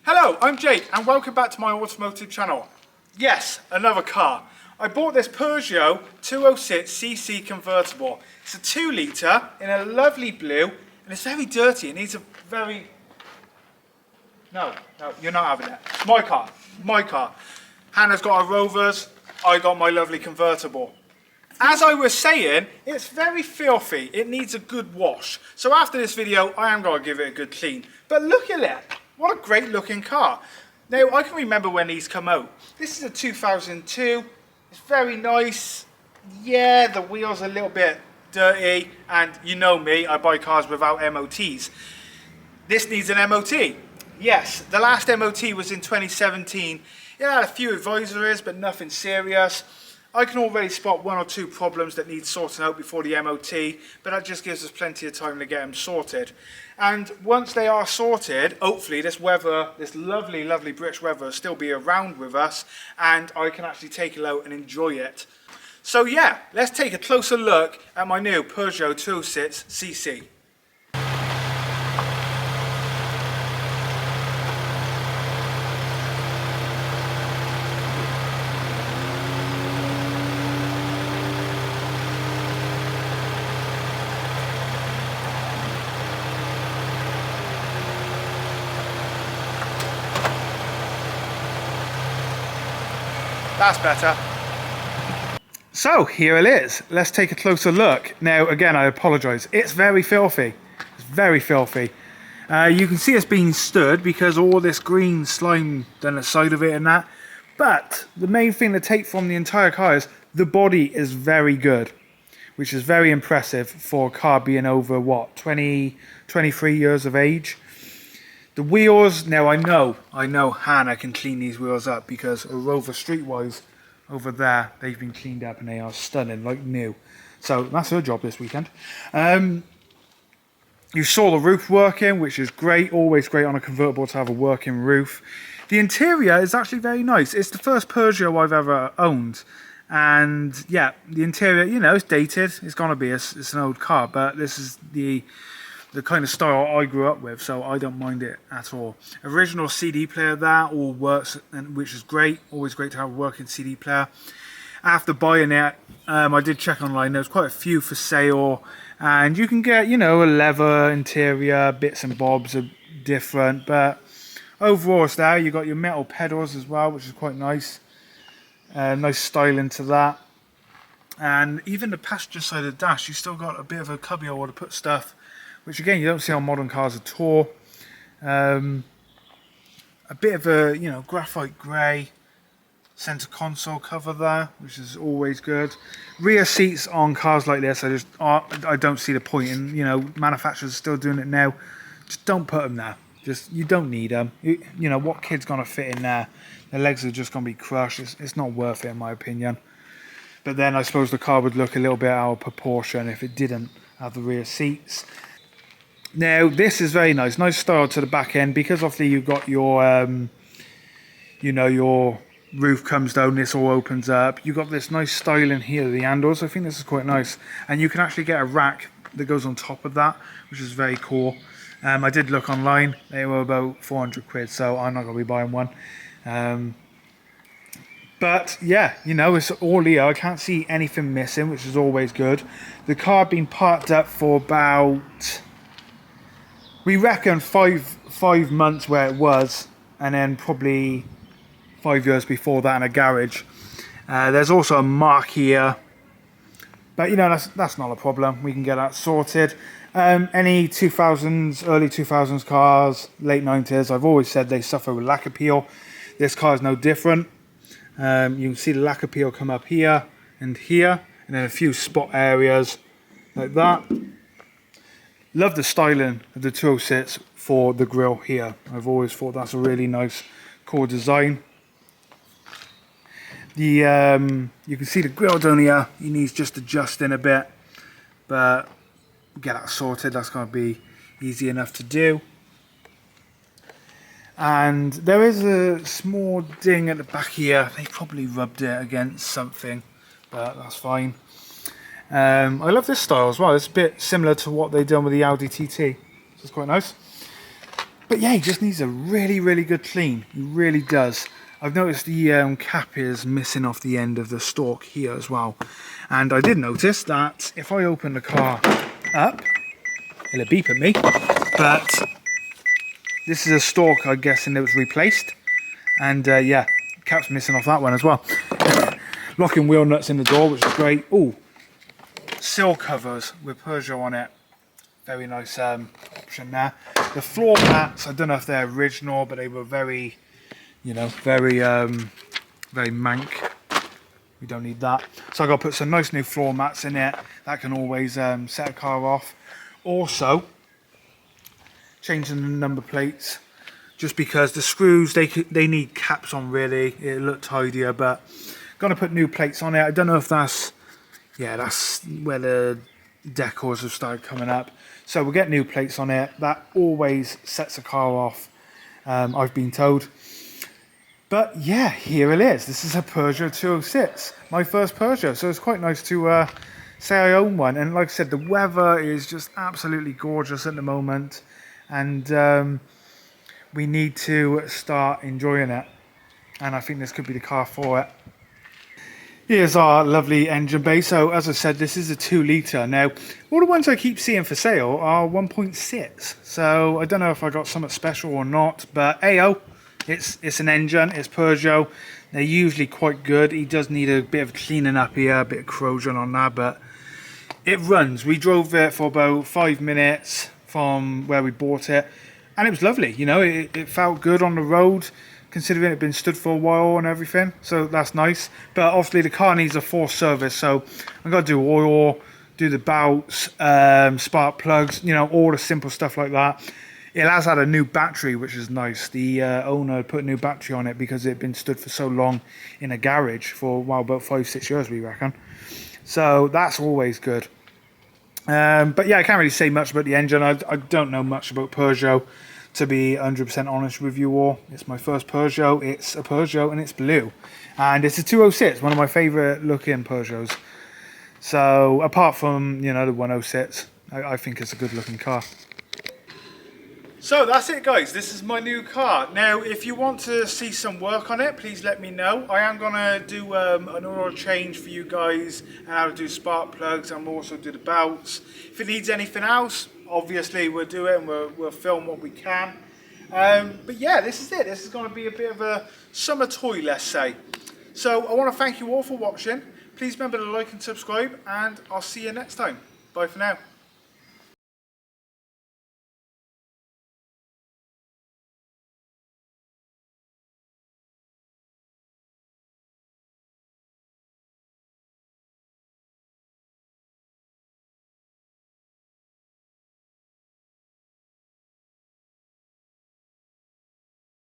Hello, I'm Jake and welcome back to my automotive channel. Yes, another car. I bought this Peugeot 206cc convertible. It's a 2 litre in a lovely blue and it's very dirty. It needs a very... No, you're not having it. It's my car. Hannah's got her Rovers, I got my lovely convertible. As I was saying, it's very filthy. It needs a good wash. So after this video, I am going to give it a good clean. But look at it. What a great looking car. Now, I can remember when these come out. This is a 2002. It's very nice. Yeah, the wheels are a little bit dirty. And you know me, I buy cars without MOTs. This needs an MOT. Yes, the last MOT was in 2017. It had a few advisories, but nothing serious. I can already spot 1 or 2 problems that need sorting out before the MOT, but that just gives us plenty of time to get them sorted. And once they are sorted, hopefully this weather, this lovely, lovely British weather will still be around with us, and I can actually take it out and enjoy it. So yeah, let's take a closer look at my new Peugeot 206cc. That's better. So here it is. Let's take a closer look. Now again, I apologise. It's very filthy. It's very filthy. You can see it's being stirred because all this green slime down the side of it and that. But the main thing to take from the entire car is the body is very good, which is very impressive for a car being over what, 23 years of age. The wheels, now I know Hannah can clean these wheels up because her Rover Streetwise over there, they've been cleaned up and they are stunning, like new. So that's her job this weekend. You saw the roof working, which is great, always great on a convertible to have a working roof. The interior is actually very nice. It's the first Peugeot I've ever owned. And yeah, the interior, you know, it's dated. It's going to be, it's an old car, but this is the kind of style I grew up with, so I don't mind it at all. Original CD player there, all works, and which is great. Always great to have a working CD player. After buying it, I did check online. There's quite a few for sale, and you can get, you know, a leather interior, bits and bobs are different, but overall it's there. You got your metal pedals as well, which is quite nice. Nice styling to that. And even the passenger side of the dash, you still got a bit of a cubby hole to put stuff, which again you don't see on modern cars at all. A bit of a, you know, graphite grey centre console cover there, which is always good. Rear seats on cars like this, I don't see the point in, you know, manufacturers are still doing it now. Just don't put them there. Just, you don't need them. You know, what kid's going to fit in there? Their legs are just going to be crushed. It's not worth it in my opinion. But then I suppose the car would look a little bit out of proportion if it didn't have the rear seats. Now this is very nice style to the back end, because obviously you've got your you know, your roof comes down, this all opens up. You've got this nice styling here, the handles. I think this is quite nice, and you can actually get a rack that goes on top of that, which is very cool. I did look online, they were about 400 quid, so I'm not going to be buying one. But yeah, you know, it's all here. I can't see anything missing, which is always good. The car had been parked up for about, we reckon five months where it was, and then probably 5 years before that in a garage. There's also a mark here, but you know, that's not a problem. We can get that sorted. Any 2000s, early 2000s cars, late 90s, I've always said they suffer with lack appeal. This car is no different. You can see the lack appeal come up here, and then a few spot areas like that. Love the styling of the 206 for the grille here. I've always thought that's a really nice core design. You can see the grille down here. He needs just adjusting a bit, but get that sorted. That's going to be easy enough to do. And there is a small ding at the back here. They probably rubbed it against something, but that's fine. I love this style as well. It's a bit similar to what they've done with the Audi TT. So it's quite nice. But yeah, he just needs a really, really good clean. He really does. I've noticed the cap is missing off the end of the stalk here as well. And I did notice that if I open the car up, it'll beep at me. But this is a stalk, I'm guessing, that was replaced. And yeah, cap's missing off that one as well. Locking wheel nuts in the door, which is great. Oh, sill covers with Peugeot on it. Very nice option there. The floor mats, I don't know if they're original, but they were very, you know, very mank. We don't need that. So I got to put some nice new floor mats in it. That can always set a car off. Also, changing the number plates, just because the screws, they need caps on really. It looked tidier, but gonna put new plates on it. I don't know if that's, yeah, that's where the decors have started coming up. So we'll get new plates on it. That always sets a car off, I've been told. But yeah, here it is. This is a Peugeot 206, my first Peugeot. So it's quite nice to say I own one. And like I said, the weather is just absolutely gorgeous at the moment. And we need to start enjoying it. And I think this could be the car for it. Here's our lovely engine bay. So as I said, this is a 2 litre. Now, all the ones I keep seeing for sale are 1.6. So I don't know if I got something special or not, but AO, it's an engine, it's Peugeot. They're usually quite good. He does need a bit of cleaning up here, a bit of corrosion on that, but it runs. We drove it for about 5 minutes from where we bought it, and it was lovely. You know, it felt good on the road, considering it had been stood for a while and everything, so that's nice. But obviously the car needs a full service, so I've got to do oil, do the belts, spark plugs, you know, all the simple stuff like that. It has had a new battery, which is nice. The owner put a new battery on it because it had been stood for so long in a garage for, well, about 5-6 years, we reckon. So that's always good. But yeah, I can't really say much about the engine. I don't know much about Peugeot, to be 100% honest with you all. It's my first Peugeot. It's a Peugeot and it's blue. And it's a 206, one of my favourite looking Peugeots. So apart from, you know, the 106, I think it's a good looking car. So that's it, guys. This is my new car. Now, if you want to see some work on it, please let me know. I am going to do an oil change for you guys, and how to do spark plugs, and we'll also do the belts. If it needs anything else, obviously we'll do it, and we'll film what we can. But yeah, this is it. This is going to be a bit of a summer toy, let's say. So I want to thank you all for watching. Please remember to like and subscribe, and I'll see you next time. Bye for now.